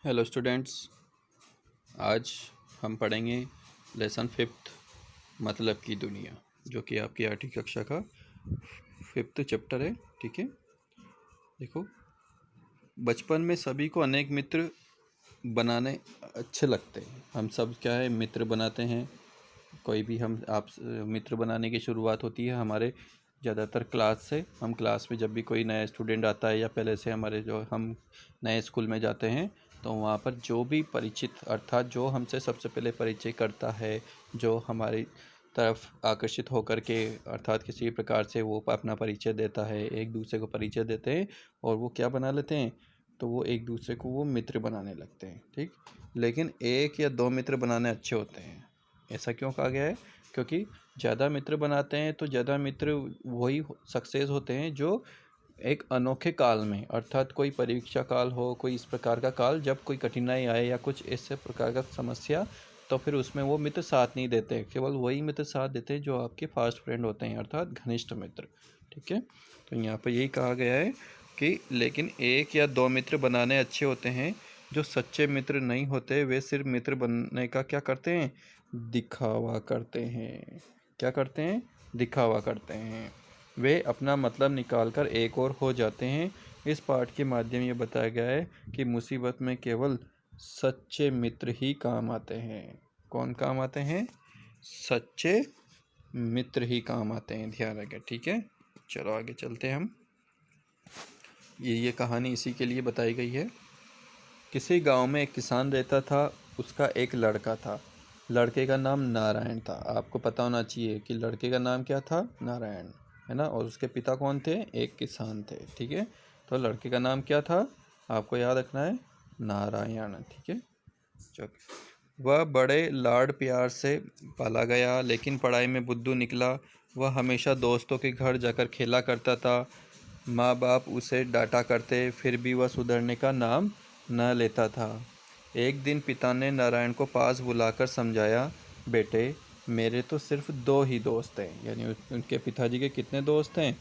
Hello students. आज हम पढ़ेंगे लेसन फिफ्थ मतलब की दुनिया, जो कि आपकी आठवीं कक्षा का फिफ्थ चैप्टर है। ठीक है, देखो, बचपन में सभी को अनेक मित्र बनाने अच्छे लगते हैं। हम सब क्या है, मित्र बनाते हैं। कोई भी हम आप मित्र बनाने की शुरुआत होती है हमारे ज़्यादातर क्लास से। हम क्लास में जब भी कोई नया स्टूडेंट आता है या पहले से हमारे जो हम नए स्कूल में जाते हैं, तो वहाँ पर जो भी परिचित अर्थात जो हमसे सबसे पहले परिचय करता है, जो हमारी तरफ आकर्षित होकर के अर्थात किसी प्रकार से वो अपना परिचय देता है, एक दूसरे को परिचय देते हैं और वो क्या बना लेते हैं, तो वो एक दूसरे को वो मित्र बनाने लगते हैं। ठीक, लेकिन एक या दो मित्र बनाने अच्छे होते हैं। ऐसा क्यों कहा गया है? क्योंकि ज़्यादा मित्र बनाते हैं तो ज़्यादा मित्र वही सक्सेस होते हैं जो एक अनोखे काल में, अर्थात कोई परीक्षा काल हो, कोई इस प्रकार का काल जब कोई कठिनाई आए या कुछ ऐसे प्रकार का समस्या, तो फिर उसमें वो मित्र साथ नहीं देते। केवल वही मित्र साथ देते हैं जो आपके फास्ट फ्रेंड होते हैं, अर्थात घनिष्ठ मित्र। ठीक है, तो यहाँ पर यही कहा गया है कि लेकिन एक या दो मित्र बनाने अच्छे होते हैं। जो सच्चे मित्र नहीं होते वे सिर्फ मित्र बनने का क्या करते हैं, दिखावा करते हैं। क्या करते हैं? दिखावा करते हैं। वे अपना मतलब निकालकर एक और हो जाते हैं। इस पाठ के माध्यम ये बताया गया है कि मुसीबत में केवल सच्चे मित्र ही काम आते हैं। कौन काम आते हैं? सच्चे मित्र ही काम आते हैं, ध्यान रखें। ठीक है, चलो आगे चलते हैं हम। ये कहानी इसी के लिए बताई गई है। किसी गांव में एक किसान रहता था। उसका एक लड़का था। लड़के का नाम नारायण था। आपको पता होना चाहिए कि लड़के का नाम क्या था? नारायण, है ना। और उसके पिता कौन थे? एक किसान थे। ठीक है, तो लड़के का नाम क्या था? आपको याद रखना है, नारायण। ठीक है, चलो। वह बड़े लाड प्यार से पाला गया, लेकिन पढ़ाई में बुद्धू निकला। वह हमेशा दोस्तों के घर जाकर खेला करता था। माँ बाप उसे डांटा करते, फिर भी वह सुधरने का नाम न लेता था। एक दिन पिता ने नारायण को पास बुलाकर समझाया, बेटे, मेरे तो सिर्फ दो ही दोस्त हैं। यानी उनके पिताजी के कितने दोस्त हैं?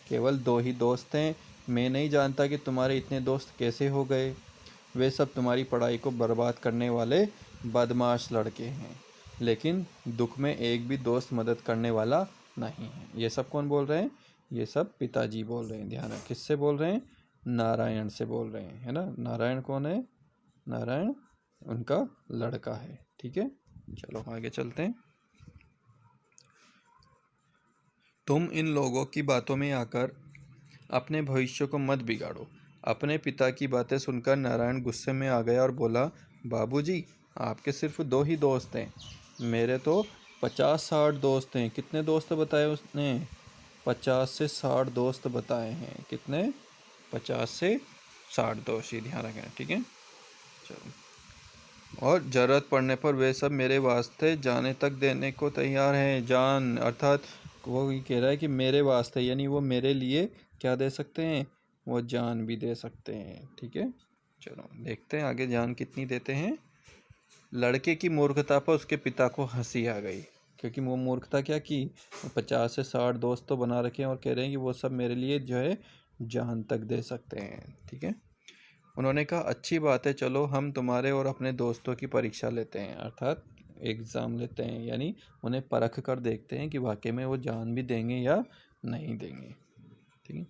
केवल दो ही दोस्त हैं। मैं नहीं जानता कि तुम्हारे इतने दोस्त कैसे हो गए। वे सब तुम्हारी पढ़ाई को बर्बाद करने वाले बदमाश लड़के हैं। लेकिन दुख में एक भी दोस्त मदद करने वाला नहीं है। ये सब कौन बोल रहे हैं? ये सब पिताजी बोल रहे हैं। ध्यान रखें, किससे बोल रहे हैं? नारायण से बोल रहे हैं, है ना। नारायण कौन है? नारायण उनका लड़का है। ठीक है, चलो आगे चलते हैं। तुम इन लोगों की बातों में आकर अपने भविष्य को मत बिगाड़ो। अपने पिता की बातें सुनकर नारायण गुस्से में आ गया और बोला, बाबूजी, आपके सिर्फ दो ही दोस्त हैं। मेरे तो 50-60 दोस्त हैं। कितने दोस्त बताए उसने? 50 से 60 दोस्त बताए हैं। कितने? 50 से 60 दोस्त, ये ध्यान रखें। ठीक है, चलो। और ज़रूरत पड़ने पर वे सब मेरे वास्ते जाने तक देने को तैयार हैं। जान अर्थात वो ये कह रहा है कि मेरे वास्ते, यानी वो मेरे लिए क्या दे सकते हैं? वो जान भी दे सकते हैं। ठीक है, चलो देखते हैं आगे जान कितनी देते हैं। लड़के की मूर्खता पर उसके पिता को हंसी आ गई, क्योंकि वो मूर्खता क्या की, 50 से 60 दोस्त तो बना रखे हैं और कह रहे हैं कि वो सब मेरे लिए जो है जान तक दे सकते हैं। ठीक है, उन्होंने कहा, अच्छी बात है, चलो हम तुम्हारे और अपने दोस्तों की परीक्षा लेते हैं, अर्थात एग्ज़ाम लेते हैं। यानी उन्हें परख कर देखते हैं कि वाकई में वो जान भी देंगे या नहीं देंगे। ठीक है,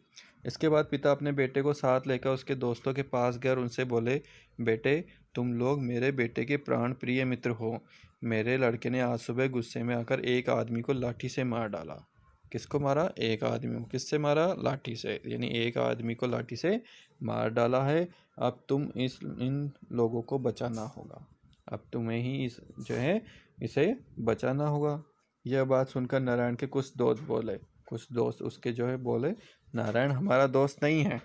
इसके बाद पिता अपने बेटे को साथ लेकर उसके दोस्तों के पास गए और उनसे बोले, बेटे, तुम लोग मेरे बेटे के प्राण प्रिय मित्र हो। मेरे लड़के ने आज सुबह गुस्से में आकर एक आदमी को लाठी से मार डाला। किसको मारा? एक आदमी को। किससे मारा? लाठी से। यानी एक आदमी को लाठी से मार डाला है। अब तुम इन लोगों को बचाना होगा। अब तुम्हें ही इस जो है इसे बचाना होगा। यह बात सुनकर नारायण के कुछ दोस्त उसके जो है बोले, नारायण हमारा दोस्त नहीं है।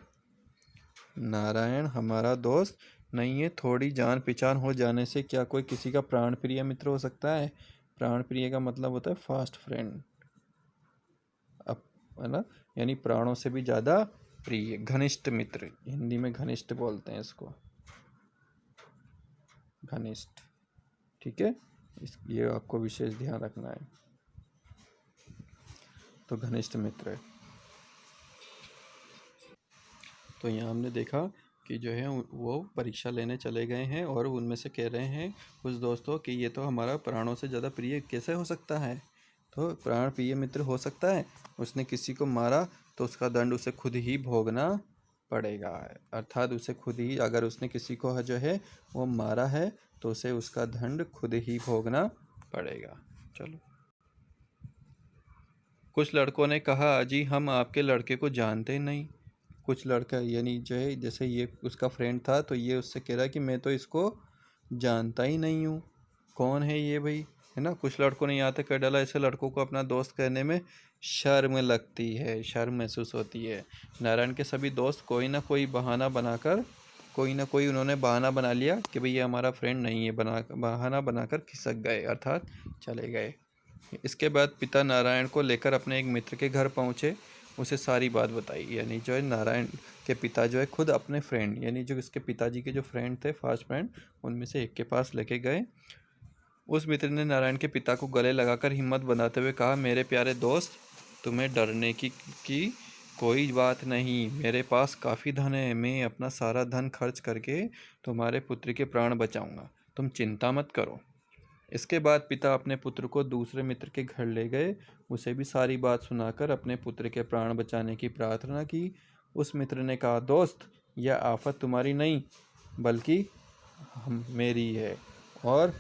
नारायण हमारा दोस्त नहीं है। थोड़ी जान पहचान हो जाने से क्या कोई किसी का प्राण प्रिय मित्र हो सकता है? प्राण प्रिय का मतलब होता है फास्ट फ्रेंड, अब, है ना। यानी प्राणों से भी ज़्यादा प्रिय, घनिष्ठ मित्र। हिंदी में घनिष्ठ बोलते हैं इसको, घनिष्ठ। ठीक है, ये आपको विशेष ध्यान रखना है। तो घनिष्ठ मित्र है। तो यहाँ हमने देखा कि जो है वो परीक्षा लेने चले गए हैं और उनमें से कह रहे हैं कुछ दोस्तों कि ये तो हमारा प्राणों से ज़्यादा प्रिय कैसे हो सकता है, तो प्राण प्रिय मित्र हो सकता है, उसने किसी को मारा तो उसका दंड उसे खुद ही भोगना पड़ेगा। अर्थात उसे खुद ही, अगर उसने किसी को जो है वो मारा है तो उसे उसका दंड खुद ही भोगना पड़ेगा। चलो, कुछ लड़कों ने कहा अजी हम आपके लड़के को जानते नहीं। कुछ लड़का यानी जो है, जैसे ये उसका फ्रेंड था तो ये उससे कह रहा है कि मैं तो इसको जानता ही नहीं हूँ, कौन है ये भाई, है ना। कुछ लड़कों ने यहाँ तक कर डाला, ऐसे लड़कों को अपना दोस्त कहने में शर्म लगती है, शर्म महसूस होती है। नारायण के सभी दोस्त कोई ना कोई बहाना बनाकर, कोई ना कोई उन्होंने बहाना बना लिया कि भाई ये हमारा फ्रेंड नहीं है, बहाना बनाकर खिसक गए, अर्थात चले गए। इसके बाद पिता नारायण को लेकर अपने एक मित्र के घर पहुँचे, उसे सारी बात बताई। यानी जो है नारायण के पिता जो है खुद अपने फ्रेंड, यानी जो इसके पिताजी के जो फ्रेंड थे, फास्ट फ्रेंड, उनमें से एक के पास लेके गए। उस मित्र ने नारायण के पिता को गले लगाकर हिम्मत बनाते हुए कहा, मेरे प्यारे दोस्त, तुम्हें डरने की कोई बात नहीं, मेरे पास काफ़ी धन है, मैं अपना सारा धन खर्च करके तुम्हारे पुत्र के प्राण बचाऊंगा, तुम चिंता मत करो। इसके बाद पिता अपने पुत्र को दूसरे मित्र के घर ले गए, उसे भी सारी बात सुनाकर अपने पुत्र के प्राण बचाने की प्रार्थना की। उस मित्र ने कहा, दोस्त, यह आफत तुम्हारी नहीं बल्कि मेरी है, और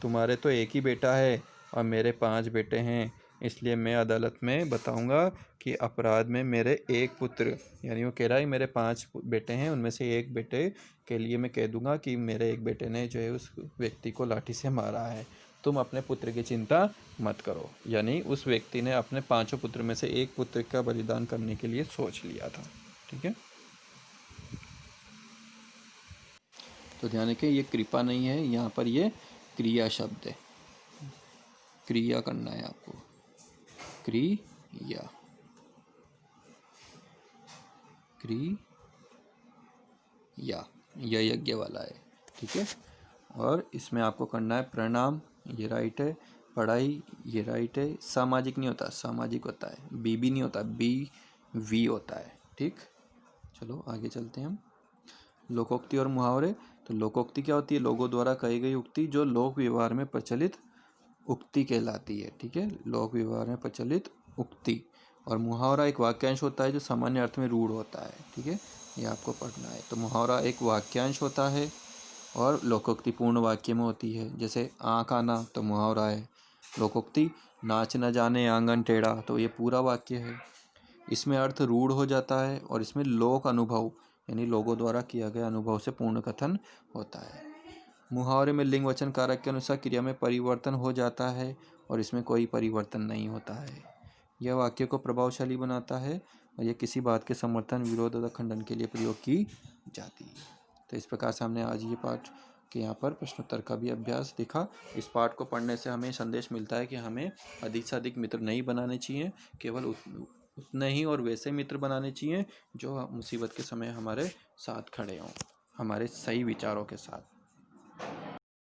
तुम्हारे तो एक ही बेटा है और मेरे 5 बेटे हैं, इसलिए मैं अदालत में बताऊंगा कि अपराध में मेरे एक पुत्र, यानी वो कह रहा है मेरे 5 बेटे हैं, उनमें से एक बेटे के लिए मैं कह दूंगा कि मेरे एक बेटे ने जो है उस व्यक्ति को लाठी से मारा है, तुम अपने पुत्र की चिंता मत करो। यानी उस व्यक्ति ने अपने 5 पुत्र में से एक पुत्र का बलिदान करने के लिए सोच लिया था। ठीक है, तो ध्यान रखें, ये कृपा नहीं है, यहाँ पर ये क्रिया शब्द है, क्रिया करना है आपको, क्रिया, क्रिया, यह यज्ञ वाला है। ठीक है, और इसमें आपको करना है प्रणाम, ये राइट है, पढ़ाई, ये राइट है, सामाजिक नहीं होता, सामाजिक होता है, बी भी नहीं होता, बी वी होता है। ठीक, चलो आगे चलते हैं हम। लोकोक्ति और मुहावरे। तो लोकोक्ति क्या होती है? लोगों द्वारा कही गई उक्ति जो लोक व्यवहार में प्रचलित उक्ति कहलाती है। ठीक है, लोक व्यवहार में प्रचलित उक्ति। और मुहावरा एक वाक्यांश होता है जो सामान्य अर्थ में रूढ़ होता है। ठीक है, ये आपको पढ़ना है। तो मुहावरा एक वाक्यांश होता है और लोकोक्ति पूर्ण वाक्य में होती है। जैसे आँख आना तो मुहावरा है। लोकोक्ति नाच न जाने आंगन टेढ़ा, तो ये पूरा वाक्य है। इसमें अर्थ रूढ़ हो जाता है और इसमें लोक अनुभव यानी लोगों द्वारा किया गया अनुभव से पूर्ण कथन होता है। मुहावरे में लिंग वचन कारक के अनुसार क्रिया में परिवर्तन हो जाता है और इसमें कोई परिवर्तन नहीं होता है। यह वाक्य को प्रभावशाली बनाता है और यह किसी बात के समर्थन, विरोध अथवा खंडन के लिए प्रयोग की जाती है। तो इस प्रकार से हमने आज ये पाठ के यहाँ पर प्रश्नोत्तर का भी अभ्यास देखा। इस पाठ को पढ़ने से हमें संदेश मिलता है कि हमें अधिक से अधिक मित्र नहीं बनाने चाहिए, केवल उतने ही और वैसे मित्र बनाने चाहिए जो मुसीबत के समय हमारे साथ खड़े हों, हमारे सही विचारों के साथ।